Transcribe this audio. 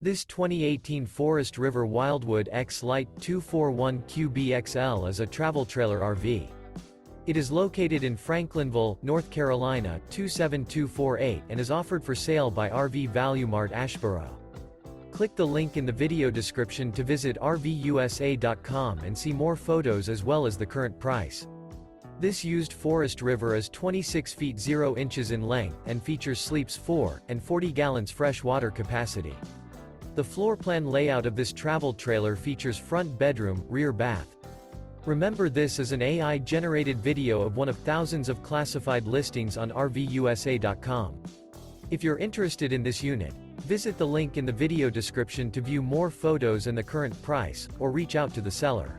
This 2018 Forest River Wildwood X-Lite 241QBXL is a travel trailer RV. It is located in Franklinville, North Carolina 27248 and is offered for sale by RV Value Mart Asheboro. Click the link in the video description to visit RVUSA.com and see more photos as well as the current price. This used Forest River is 26 feet 0 inches in length and features sleeps 4 and 40 gallons fresh water capacity. The floor plan layout of this travel trailer features front bedroom, rear bath. Remember, this is an AI-generated video of one of thousands of classified listings on RVUSA.com. If you're interested in this unit, visit the link in the video description to view more photos and the current price, or reach out to the seller.